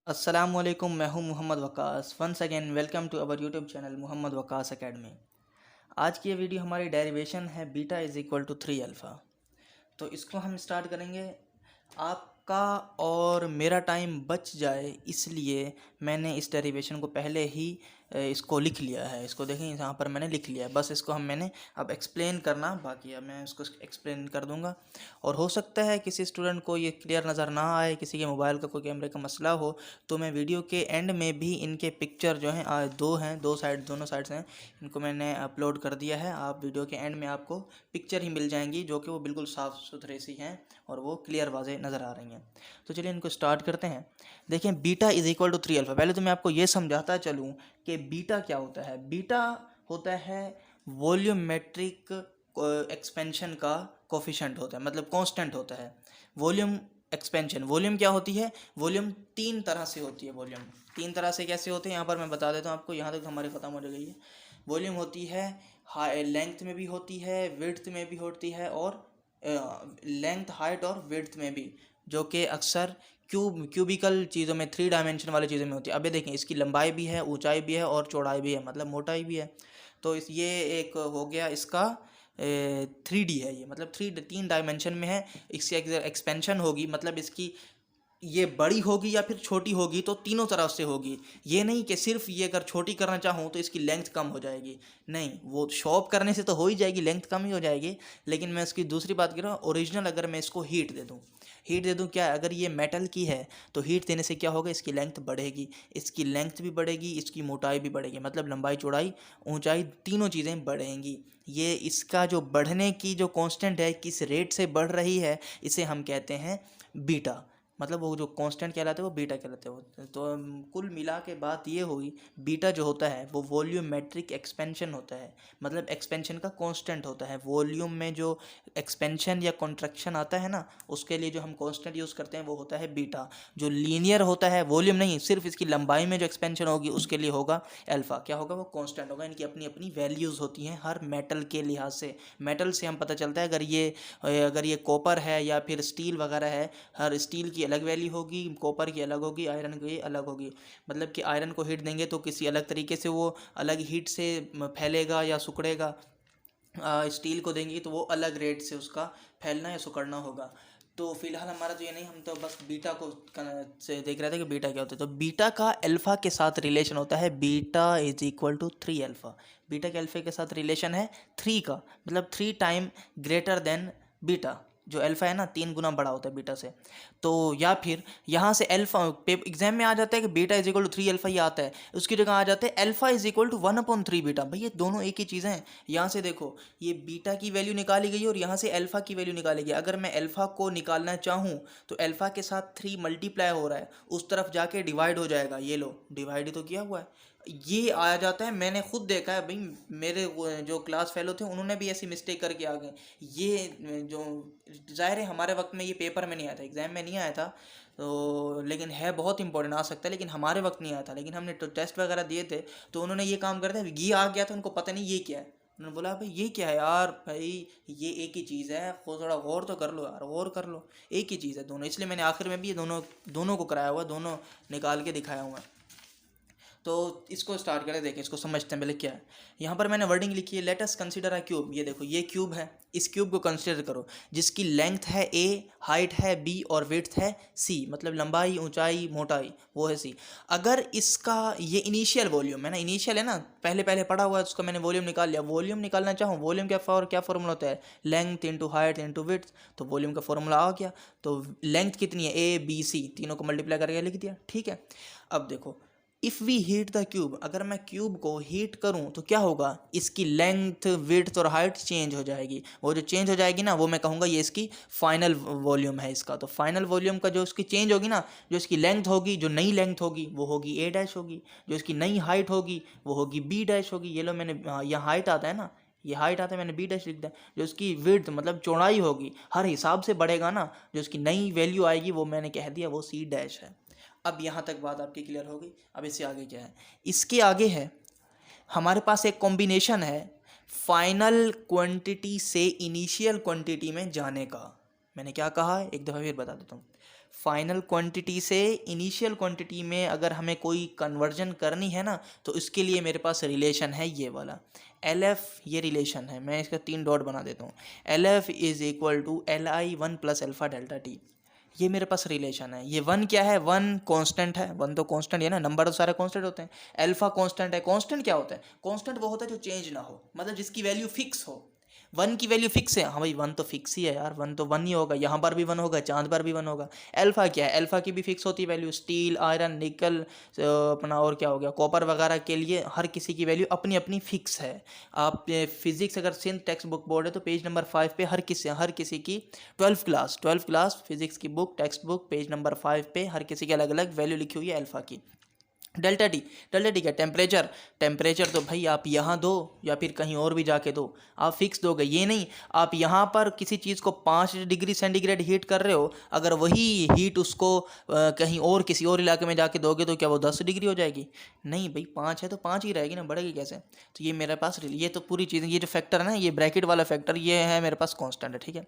अस्सलामुअलैकुम, मैं हूं Mohammad Waqas. Once again welcome to our YouTube channel Mohammad Waqas academy. आज की ये वीडियो हमारी डेरिवेशन है beta is equal to 3 alpha. तो इसको हम स्टार्ट करेंगे। आपका और मेरा टाइम बच जाए इसलिए मैंने इस डेरिवेशन को पहले ही इसको लिख लिया है। इसको देखें, यहाँ पर मैंने लिख लिया है। बस इसको मैंने अब एक्सप्लेन करना बाकी है। मैं इसको एक्सप्लेन कर दूंगा और हो सकता है किसी स्टूडेंट को ये क्लियर नज़र ना आए, किसी के मोबाइल का कोई कैमरे का मसला हो, तो मैं वीडियो के एंड में भी इनके पिक्चर जो हैं दोनों साइड्स हैं, इनको मैंने अपलोड कर दिया है। आप वीडियो के एंड में आपको पिक्चर ही मिल जाएंगी जो कि वो बिल्कुल साफ़ सुथरे सी हैं और वो क्लियर वाज़ेह नज़र आ रही हैं। तो चलिए इनको स्टार्ट करते हैं। देखें, beta is equal to 3 alpha. पहले तो मैं आपको ये समझाता चलूँ कि बीटा क्या होता है। बीटा होता है वॉल्यूमेट्रिक एक्सपेंशन का कोफिशेंट होता है, मतलब कांस्टेंट होता है। वॉल्यूम एक्सपेंशन, वॉल्यूम क्या होती है? वॉल्यूम तीन तरह से होती है। वॉल्यूम तीन तरह से कैसे होते हैं यहाँ पर मैं बता देता हूँ आपको। यहाँ तक हमारी ख़त्म हो गई है। वॉल्यूम होती है हाई लेंथ में भी होती है, विड्थ में भी होती है, और लेंथ, हाइट और विड्थ में भी, जो कि अक्सर क्यूबिकल चीज़ों में, 3 डायमेंशन वाली चीज़ों में होती है। अब ये देखें, इसकी लंबाई भी है, ऊंचाई भी है और चौड़ाई भी है, मतलब मोटाई भी है। तो ये एक हो गया इसका 3D है ये, मतलब 3 डायमेंशन में है। इसकी एक्सपेंशन होगी, मतलब इसकी ये बड़ी होगी या फिर छोटी होगी, तो तीनों तरफ से होगी। ये नहीं कि सिर्फ ये अगर छोटी करना चाहूँ तो इसकी लेंथ कम हो जाएगी, नहीं, वो शॉप करने से तो हो ही जाएगी, लेंथ कम ही हो जाएगी। लेकिन मैं इसकी दूसरी बात कर रहा हूँ, ओरिजिनल अगर मैं इसको हीट दे दूँ क्या है, अगर ये मेटल की है तो हीट देने से क्या होगा, इसकी लेंथ बढ़ेगी, इसकी लेंथ भी बढ़ेगी, इसकी मोटाई भी बढ़ेगी, मतलब लंबाई, चौड़ाई, ऊंचाई, तीनों चीज़ें बढ़ेंगी। ये इसका जो बढ़ने की जो कांस्टेंट है, किस रेट से बढ़ रही है, इसे हम कहते हैं बीटा। मतलब वो जो कांस्टेंट कहलाते हैं वो बीटा कहलाते हैं। तो कुल मिला के बात ये हुई, बीटा जो होता है वो वॉल्यूमेट्रिक एक्सपेंशन होता है, मतलब एक्सपेंशन का कांस्टेंट होता है। वॉल्यूम में जो एक्सपेंशन या कॉन्ट्रैक्शन आता है ना, उसके लिए जो हम कांस्टेंट यूज़ करते हैं वो होता है बीटा। जो लीनियर होता है, वॉल्यूम नहीं, सिर्फ इसकी लंबाई में जो एक्सपेंशन होगी उसके लिए होगा अल्फ़ा। क्या होगा? वो कांस्टेंट होगा। इनकी अपनी अपनी वैल्यूज़ होती हैं हर मेटल के लिहाज से। मेटल से हम पता चलता है, अगर ये कॉपर है या फिर स्टील वगैरह है, हर स्टील की अलग वैल्यू होगी, कॉपर की अलग होगी, आयरन की अलग होगी। मतलब कि आयरन को हीट देंगे तो किसी अलग तरीके से वो अलग हीट से फैलेगा या सिकुड़ेगा। स्टील को देंगे तो वो अलग रेट से उसका फैलना या सिकुड़ना होगा। तो फिलहाल हमारा तो ये नहीं, हम तो बस बीटा को से देख रहे थे कि बीटा क्या होता है। तो बीटा का अल्फ़ा के साथ रिलेशन होता है, beta is equal to 3 alpha. Beta के अल्फ़ा के साथ रिलेशन है 3 का, मतलब 3 टाइम ग्रेटर देन बीटा। जो अल्फ़ा है ना, 3 गुना बड़ा होता है बीटा से। तो या फिर यहाँ से अल्फ़ा एग्जाम में आ जाता है कि beta is equal to 3 alpha, ही आता है। उसकी जगह आ जाता है alpha is equal to 1/3 beta. भाई ये दोनों एक ही चीज़ें हैं। यहाँ से देखो, ये बीटा की वैल्यू निकाली गई और यहाँ से अल्फ़ा की वैल्यू निकाली गई। अगर मैं अल्फ़ा को निकालना चाहूँ तो अल्फ़ा के साथ 3 मल्टीप्लाई हो रहा है, उस तरफ जाके डिवाइड हो जाएगा। ये लो, डिवाइड तो किया हुआ है, ये आ जाता है। मैंने खुद देखा है भाई, मेरे जो क्लास फेलो थे उन्होंने भी ऐसी मिस्टेक करके आ गए। ये जो ज़ाहिर है हमारे वक्त में ये पेपर में नहीं आया था, एग्ज़ाम में नहीं आया था, तो लेकिन है बहुत इंपॉर्टेंट, आ सकता है, लेकिन हमारे वक्त नहीं आया था। लेकिन हमने तो टेस्ट वगैरह दिए थे तो उन्होंने ये काम करते हैं, ये आ गया था, उनको पता नहीं ये क्या है। उन्होंने बोला भाई ये क्या है यार, भाई ये एक ही चीज़ है, थोड़ा गौर तो कर लो यार, गौर कर लो, एक ही चीज़ है दोनों। इसलिए मैंने आखिर में भी ये दोनों दोनों को कराया हुआ, दोनों निकाल के दिखाया हुआ है। तो इसको स्टार्ट करें, देखें, इसको समझते हैं पहले क्या है। यहाँ पर मैंने वर्डिंग लिखी है, let us consider a cube. ये देखो, ये क्यूब है, इस क्यूब को कंसीडर करो, जिसकी लेंथ है a, हाइट है b और विड्थ है c, मतलब लंबाई, ऊंचाई, मोटाई, वो है c। अगर इसका ये इनिशियल वॉल्यूम है ना, इनिशियल है ना, पहले पहले पढ़ा हुआ है, उसका मैंने वॉल्यूम निकाल लिया। वॉल्यूम निकालना चाहूँ, वॉल्यूम क्या फॉर्मूला होता है, length into height into width. तो वॉल्यूम का फॉर्मूला आ गया। तो लेंथ कितनी है, a b c, तीनों को मल्टीप्लाई करके लिख दिया, ठीक है। अब देखो, if we heat the cube, अगर मैं क्यूब को हीट करूं तो क्या होगा, इसकी लेंथ, विड्थ और हाइट चेंज हो जाएगी। वो जो चेंज हो जाएगी ना, वो मैं कहूँगा ये इसकी फाइनल वॉल्यूम है इसका। तो फाइनल वॉल्यूम का जो इसकी चेंज होगी ना, जो इसकी लेंथ होगी, जो नई लेंथ होगी वो होगी a डैश होगी, जो इसकी नई हाइट होगी वो होगी b डैश होगी। ये लो, मैंने यहाँ हाइट आता है ना, ये हाइट आता है, मैंने b डैश लिख दिया। जो इसकी विड्थ मतलब चौड़ाई होगी, हर हिसाब से बढ़ेगा ना, जो इसकी नई वैल्यू आएगी वो मैंने कह दिया वो c डैश है। अब यहाँ तक बात आपकी क्लियर होगी। अब इससे आगे क्या है, इसके आगे है हमारे पास एक कॉम्बिनेशन है फाइनल क्वांटिटी से इनिशियल क्वांटिटी में जाने का। मैंने क्या कहा है, एक दफ़ा फिर बता देता हूँ। फाइनल क्वांटिटी से इनिशियल क्वांटिटी में अगर हमें कोई कन्वर्जन करनी है ना, तो इसके लिए मेरे पास रिलेशन है ये वाला एल एफ, ये रिलेशन है। मैं इसका 3 डॉट बना देता हूँ। L F is equal to L I 1 plus alpha delta T, ये मेरे पास रिलेशन है। ये 1 क्या है, 1 कांस्टेंट है, 1 तो कांस्टेंट है ना, नंबर तो सारे कांस्टेंट होते हैं। अल्फा कांस्टेंट है। कांस्टेंट क्या होता है, कांस्टेंट वो होता है जो चेंज ना हो, मतलब जिसकी वैल्यू फिक्स हो। 1 की वैल्यू फिक्स है, हाँ भाई 1 तो फिक्स ही है यार, 1 तो 1 ही होगा, यहाँ पर भी 1 होगा, चांद पर भी 1 होगा। अल्फा क्या है, अल्फा की भी फिक्स होती है वैल्यू, स्टील, आयरन, निकल, अपना और क्या हो गया, कॉपर वगैरह के लिए हर किसी की वैल्यू अपनी अपनी फिक्स है। आप फिजिक्स अगर सिंथ टेक्स्ट बुक बोर्ड है तो पेज नंबर 5 पे हर किसी की 12th क्लास फिजिक्स की book, text book, page number 5 पे हर किसी की अलग अलग वैल्यू लिखी हुई है अल्फा की। डेल्टा टी क्या, टेम्परेचर तो भाई आप यहाँ दो या फिर कहीं और भी जाके दो, आप फिक्स दोगे। ये नहीं आप यहाँ पर किसी चीज़ को 5 डिग्री सेंटीग्रेड हीट कर रहे हो, अगर वही हीट उसको कहीं और किसी और इलाके में जाके दोगे तो क्या वो 10 डिग्री हो जाएगी? नहीं भाई, 5 है तो 5 ही रहेगी ना, बढ़ेगी कैसे? तो ये मेरे पास ये तो पूरी चीज़ें, ये जो फैक्टर है ना, ये ब्रैकेट वाला फैक्टर, ये है मेरे पास कॉन्स्टेंट है, ठीक है।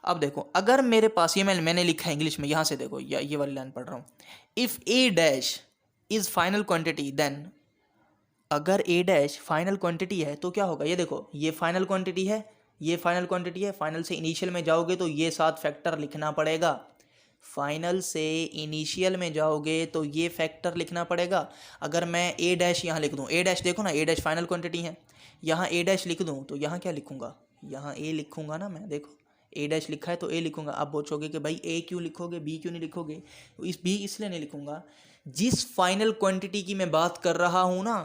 अब देखो, अगर मेरे पास ये मैंने लिखा है इंग्लिश में, यहाँ से देखो, ये वाली लाइन पढ़ रहा हूँ। If A dash is final quantity then, अगर ए डैश फाइनल क्वांटिटी है तो क्या होगा, ये देखो, ये फाइनल क्वांटिटी है, ये फाइनल क्वांटिटी है। फाइनल से इनिशियल में जाओगे तो ये साथ फैक्टर लिखना पड़ेगा। फाइनल से इनिशियल में जाओगे तो ये फैक्टर लिखना पड़ेगा। अगर मैं ए डैश यहाँ लिख दूँ, ए डैश देखो ना, ए डैश फाइनल क्वांटिटी है, यहाँ ए डैश लिख दूँ तो यहाँ क्या लिखूँगा, यहाँ ए लिखूँगा ना मैं, देखो ए डैश लिखा है तो ए लिखूँगा। आप पूछोगे कि भाई ए क्यों लिखोगे, बी क्यों नहीं लिखोगे? इस बी इसलिए नहीं लिखूँगा, जिस फाइनल क्वांटिटी की मैं बात कर रहा हूँ ना,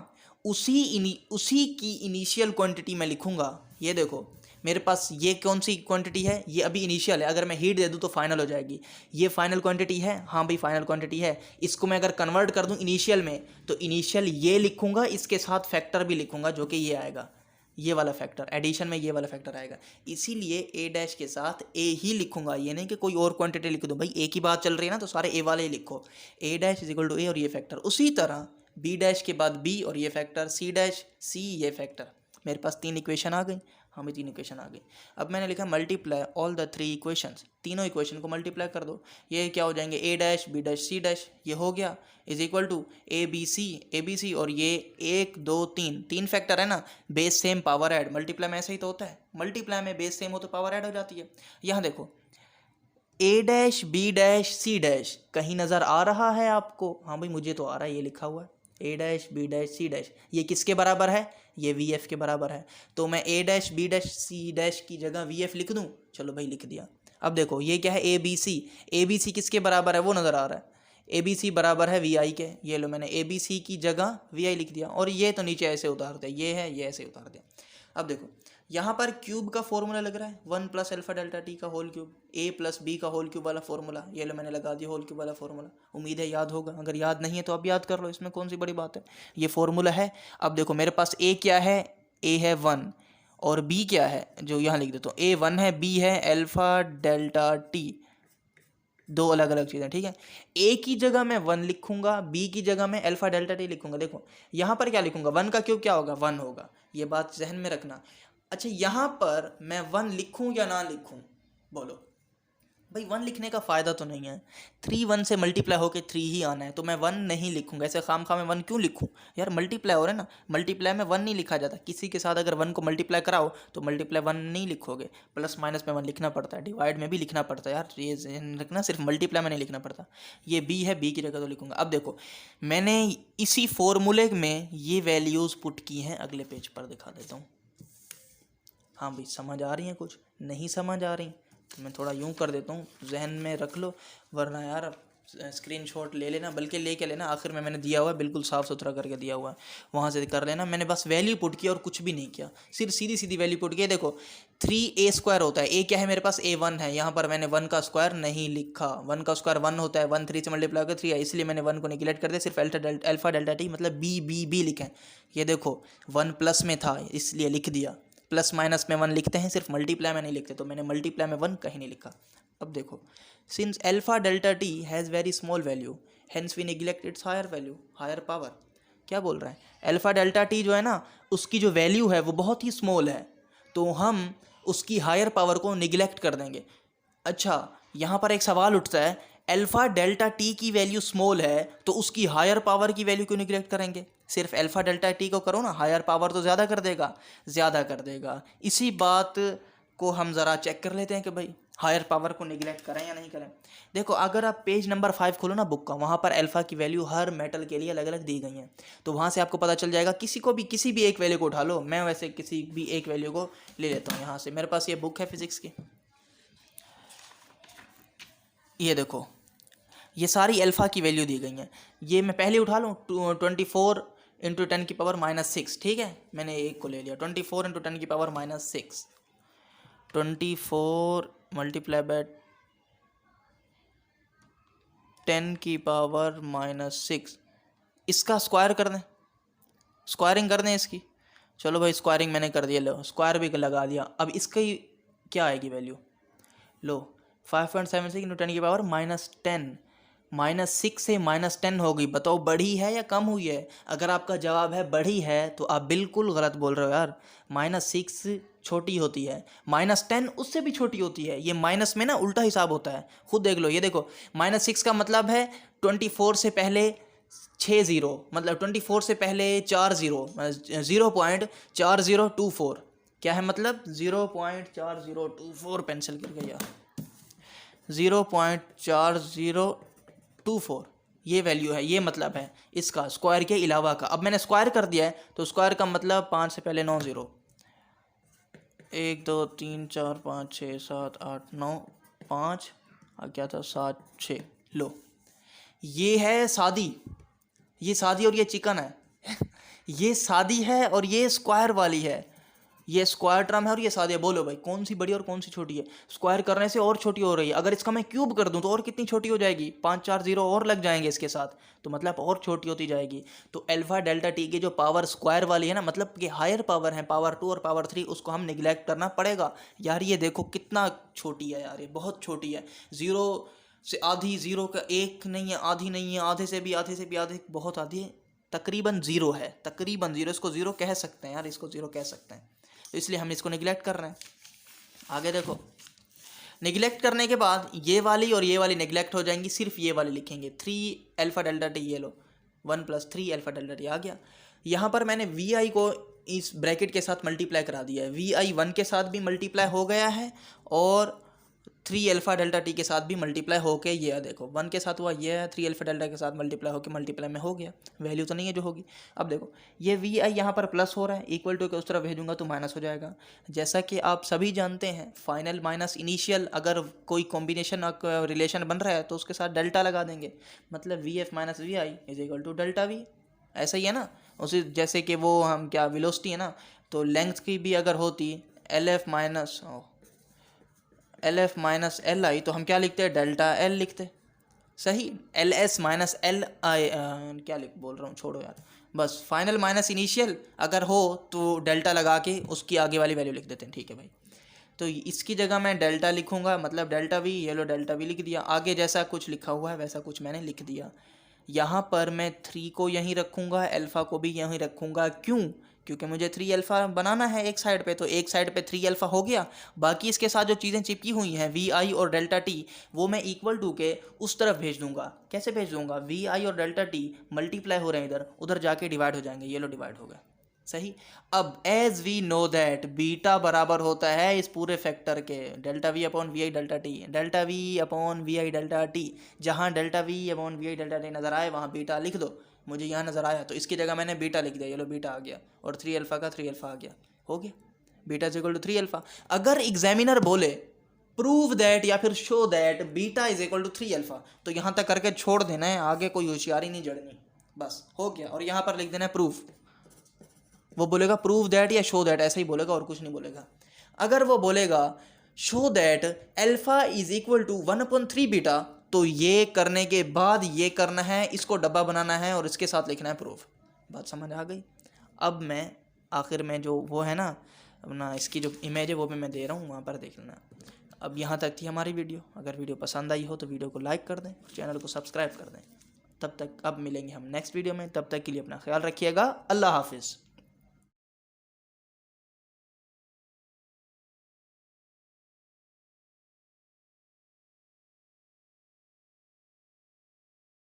उसी की इनिशियल क्वांटिटी मैं लिखूँगा। ये देखो मेरे पास ये कौन सी क्वांटिटी है, ये अभी इनिशियल है, अगर मैं हीट दे दूँ तो फाइनल हो जाएगी। ये फाइनल क्वांटिटी है, हाँ भाई फाइनल क्वांटिटी है। इसको मैं अगर कन्वर्ट कर दूँ इनिशियल में तो इनिशियल ये लिखूँगा, इसके साथ फैक्टर भी लिखूँगा जो कि ये आएगा, ये वाला फैक्टर, एडिशन में ये वाला फैक्टर आएगा। इसीलिए ए डैश के साथ ए ही लिखूंगा, ये नहीं कि कोई और क्वांटिटी लिख दूँ। भाई ए की बात चल रही है ना, तो सारे ए वाले ही लिखो, ए डैश इज इक्वल टू ए और ये फैक्टर। उसी तरह बी डैश के बाद बी और ये फैक्टर, सी डैश सी ये फैक्टर। मेरे पास 3 इक्वेशन आ गई, हमें 3 इक्वेशन आ गई। अब मैंने लिखा मल्टीप्लाई ऑल द 3 इक्वेशंस, तीनों इक्वेशन को मल्टीप्लाई कर दो। ये क्या हो जाएंगे, A dash B dash C dash, ये हो गया, is equal to A B C, और ये 1 2 3 फैक्टर है ना, base same power add. Multiply में ऐसा ही तो होता है, मल्टीप्लाई में बेस सेम हो तो पावर ऐड हो जाती है। यहाँ देखो A dash B dash C dash, कहीं नज़र आ रहा है आपको? हाँ भाई मुझे तो आ रहा है, ये लिखा हुआ है A dash B dash C dash. ये किसके बराबर है, ये वी एफ के बराबर है। तो मैं A dash B dash C dash की जगह वी एफ लिख दूँ, चलो भाई लिख दिया। अब देखो ये क्या है, ए बी सी किसके बराबर है वो नज़र आ रहा है, ए बी सी बराबर है वी आई के। ये लो मैंने ए बी सी की जगह वी आई लिख दिया, और ये तो नीचे ऐसे उतार दिया, ये है, ये ऐसे उतार दिया। अब देखो यहाँ पर क्यूब का फॉर्मूला लग रहा है, 1 प्लस अल्फा डेल्टा टी का होल क्यूब, ए प्लस बी का होल क्यूब वाला फॉर्मूला, ये लो मैंने लगा दिया होल क्यूब वाला फॉर्मूला। उम्मीद है याद होगा, अगर याद नहीं है तो अब याद कर लो, इसमें कौन सी बड़ी बात है, ये फॉर्मूला है। अब देखो मेरे पास ए क्या है, ए है 1, और बी क्या है, जो यहाँ लिख देता हूँ, ए 1 है, बी है अल्फा डेल्टा टी, दो अलग अलग चीज़ें, ठीक है। ए की जगह मैं 1 लिखूंगा, बी की जगह मैं अल्फा डेल्टा टी लिखूंगा। देखो यहाँ पर क्या लिखूंगा, 1 का क्यूब क्या होगा, 1 होगा, ये बात जहन में रखना। अच्छा यहाँ पर मैं 1 लिखूं या ना लिखूं, बोलो भाई। 1 लिखने का फ़ायदा तो नहीं है, 3 1 से मल्टीप्लाई होकर 3 ही आना है, तो मैं 1 नहीं लिखूंगा। ऐसे खाम खा मैं 1 क्यों लिखूं यार, मल्टीप्लाई हो रहा है ना, मल्टीप्लाई में 1 नहीं लिखा जाता। किसी के साथ अगर 1 को मल्टीप्लाई कराओ तो मल्टीप्लाई 1 नहीं लिखोगे, प्लस माइनस में 1 लिखना पड़ता है, डिवाइड में भी लिखना पड़ता है यार, ये ध्यान रखना, सिर्फ मल्टीप्लाई में नहीं लिखना पड़ता। ये बी है, बी की जगह तो लिखूंगा। अब देखो मैंने इसी फॉर्मूले में ये वैल्यूज़ पुट की हैं, अगले पेज पर दिखा देता हूँ। हाँ भाई समझ आ रही हैं, कुछ नहीं समझ आ रही तो मैं थोड़ा यूं कर देता हूँ, जहन में रख लो, वरना यार स्क्रीनशॉट ले लेना, बल्कि लेके लेना, आखिर में मैंने दिया हुआ है, बिल्कुल साफ़ सुथरा करके दिया हुआ है, वहाँ से कर लेना। मैंने बस वैल्यू पुट किया और कुछ भी नहीं किया, सिर्फ सीधी सीधी वैल्यू पुट किया। देखो 3a² होता है, ए क्या है मेरे पास, a1 है, यहाँ पर मैंने 1 का स्क्वायर नहीं लिखा, 1 का स्क्वायर 1 होता है, 1 3 से मल्टीप्लाई कर 3 है, इसलिए मैंने 1 को निगलेक्ट कर दिया, सिर्फ अल्फा डेल्टा टी मतलब बी लिखें। ये देखो 1 प्लस में था इसलिए लिख दिया, प्लस माइनस में 1 लिखते हैं, सिर्फ मल्टीप्लाई में नहीं लिखते, तो मैंने मल्टीप्लाई में 1 कहीं नहीं लिखा। अब देखो since alpha delta T has very small value hence we neglect its higher value, higher power. क्या बोल रहा है, अल्फा डेल्टा टी जो है ना, उसकी जो वैल्यू है वो बहुत ही स्मॉल है, तो हम उसकी हायर पावर को निगलेक्ट कर देंगे। अच्छा यहाँ पर एक सवाल उठता है, अल्फ़ा डेल्टा टी की वैल्यू स्मॉल है तो उसकी हायर पावर की वैल्यू क्यों निगलेक्ट करेंगे? सिर्फ अल्फ़ा डेल्टा टी को करो ना, हायर पावर तो ज़्यादा कर देगा, ज़्यादा कर देगा। इसी बात को हम ज़रा चेक कर लेते हैं कि भाई हायर पावर को निगलेक्ट करें या नहीं करें। देखो अगर आप पेज नंबर 5 खोलो ना बुक का, वहाँ पर अल्फ़ा की वैल्यू हर मेटल के लिए अलग अलग दी गई हैं, तो वहाँ से आपको पता चल जाएगा। किसी भी एक वैल्यू को उठा लो, मैं वैसे किसी भी एक वैल्यू को ले लेता हूँ यहाँ से। मेरे पास ये बुक है फिज़िक्स की, ये देखो ये सारी अल्फ़ा की वैल्यू दी गई हैं। ये मैं पहले उठा लूँ 24 इंटू 10 की पावर -6, ठीक है, मैंने एक को ले लिया। 24 इंटू 10 की पावर -6, 24 मल्टीप्लाई बाय 10 की पावर -6, इसका स्क्वायर कर दें, स्क्वायरिंग कर दें इसकी। चलो भाई स्क्वायरिंग मैंने कर दिया, लो स्क्वायर भी लगा दिया। अब इसकी क्या आएगी वैल्यू, लो 5.76 इंटू 10 की पावर -10, -6 से -10 हो गई। बताओ बढ़ी है या कम हुई है? अगर आपका जवाब है बढ़ी है तो आप बिल्कुल गलत बोल रहे हो यार। -6 छोटी होती है, -10 उससे भी छोटी होती है। ये माइनस में ना उल्टा हिसाब होता है, खुद देख लो। ये देखो -6 का मतलब है 24 से पहले 6 ज़ीरो, मतलब 24 से पहले 4 ज़ीरो, 0.4024। क्या है मतलब 0.4024, पेंसिल गिर गई यार, 0.4024 ये वैल्यू है, ये मतलब है इसका स्क्वायर के अलावा का। अब मैंने स्क्वायर कर दिया है तो स्क्वायर का मतलब 5 से पहले 9 ज़ीरो, 1 2 3 4 5 6 7 8 9 5 क्या था 7 6। लो ये है सादी, ये सादी और ये चिकन है ये सादी है और ये स्क्वायर वाली है, ये स्क्वायर टर्म है और ये सादी है। बोलो भाई कौन सी बड़ी और कौन सी छोटी है? स्क्वायर करने से और छोटी हो रही है। अगर इसका मैं क्यूब कर दूं तो और कितनी छोटी हो जाएगी, 5 4 जीरो और लग जाएंगे इसके साथ, तो मतलब और छोटी होती जाएगी। तो अल्फा डेल्टा टी की जो पावर स्क्वायर वाली है ना, मतलब कि हायर पावर है, पावर 2 और पावर 3, उसको हम निगलेक्ट करना पड़ेगा यार। ये देखो कितना छोटी है यार, ये बहुत छोटी है। जीरो से आधी, जीरो का एक नहीं है, आधी नहीं है, आधे से भी आधे बहुत आधी है, तकरीबन ज़ीरो है, तकरीबन ज़ीरो। इसको ज़ीरो कह सकते हैं यार, इसको ज़ीरो कह सकते हैं, तो इसलिए हम इसको निगलेक्ट कर रहे हैं। आगे देखो, निगलेक्ट करने के बाद ये वाली और ये वाली निगलेक्ट हो जाएंगी, सिर्फ ये वाली लिखेंगे 3 अल्फा डेल्टा टी। ये लो 1 + 3 अल्फा डेल्टा टी आ गया। यहाँ पर मैंने वी आई को इस ब्रैकेट के साथ मल्टीप्लाई करा दिया है। वी आई 1 के साथ भी मल्टीप्लाई हो गया है और 3 अल्फा डेल्टा टी के साथ भी मल्टीप्लाई होके, ये देखो 1 के साथ हुआ, ये है 3 अल्फा डेल्टा के साथ मल्टीप्लाई होके मल्टीप्लाई में हो गया। वैल्यू तो नहीं है जो होगी। अब देखो ये वी आई यहाँ पर प्लस हो रहा है, इक्वल टू के उस तरफ भेजूंगा तो माइनस हो जाएगा। जैसा कि आप सभी जानते हैं फाइनल माइनस इनिशियल, अगर कोई कॉम्बिनेशन रिलेशन बन रहा है तो उसके साथ डेल्टा लगा देंगे, मतलब V F minus V I is equal to delta V. ऐसा ही है ना, उसी जैसे कि वो हम क्या वेलोसिटी है ना, तो लेंथ की भी अगर होती L F minus L I, तो हम क्या लिखते हैं, डेल्टा एल लिखते। सही, L S minus L I, क्या बोल रहा हूँ, छोड़ो यार। बस फाइनल माइनस इनिशियल अगर हो तो डेल्टा लगा के उसकी आगे वाली वैल्यू लिख देते हैं, ठीक है भाई। तो इसकी जगह मैं डेल्टा लिखूंगा, मतलब डेल्टा वी, ये लो डेल्टा वी लिख दिया। आगे जैसा कुछ लिखा हुआ है वैसा कुछ मैंने लिख दिया। यहाँ पर मैं 3 को यहीं रखूँगा, अल्फ़ा को भी यहीं रखूँगा। क्यों? क्योंकि मुझे 3 अल्फ़ा बनाना है एक साइड पे, तो एक साइड पे 3 अल्फ़ा हो गया। बाकी इसके साथ जो चीज़ें चिपकी हुई हैं वी आई और डेल्टा टी, वो मैं इक्वल टू के उस तरफ भेज दूंगा। कैसे भेज दूंगा? वी आई और डेल्टा टी मल्टीप्लाई हो रहे हैं इधर, उधर जाके डिवाइड हो जाएंगे। ये लो डिवाइड हो गए, सही। अब as we know that beta बराबर होता है इस पूरे फैक्टर के delta V upon V I delta T, delta V upon V I delta T. जहाँ delta V upon V I delta T नज़र आए वहाँ बीटा लिख दो। मुझे यहाँ नज़र आया तो इसकी जगह मैंने बीटा लिख दिया, ये लो बीटा आ गया, और 3 अल्फ़ा का 3 अल्फ़ा आ गया, हो गया beta is equal to 3 alpha. अगर एग्जामिनर बोले प्रूव दैट या फिर show that beta is equal to 3 alpha, तो यहाँ तक करके छोड़ देना है, आगे कोई होशियारी नहीं जड़नी, बस हो गया। और यहाँ पर लिख देना है प्रूफ। वो बोलेगा प्रूव दैट या शो दैट, ऐसा ही बोलेगा और कुछ नहीं बोलेगा। अगर वो बोलेगा show that alpha is equal to 1/3 beta, तो ये करने के बाद ये करना है, इसको डब्बा बनाना है और इसके साथ लिखना है प्रूफ। बात समझ आ गई? अब मैं आखिर में जो वो है ना अपना, इसकी जो इमेज है वो भी मैं दे रहा हूँ, वहाँ पर देख लेना। अब यहाँ तक थी हमारी वीडियो। अगर वीडियो पसंद आई हो तो वीडियो को लाइक कर दें, चैनल को सब्सक्राइब कर दें। तब तक अब मिलेंगे हम नेक्स्ट वीडियो में, तब तक के लिए अपना ख्याल रखिएगा। अल्लाह हाफिज़।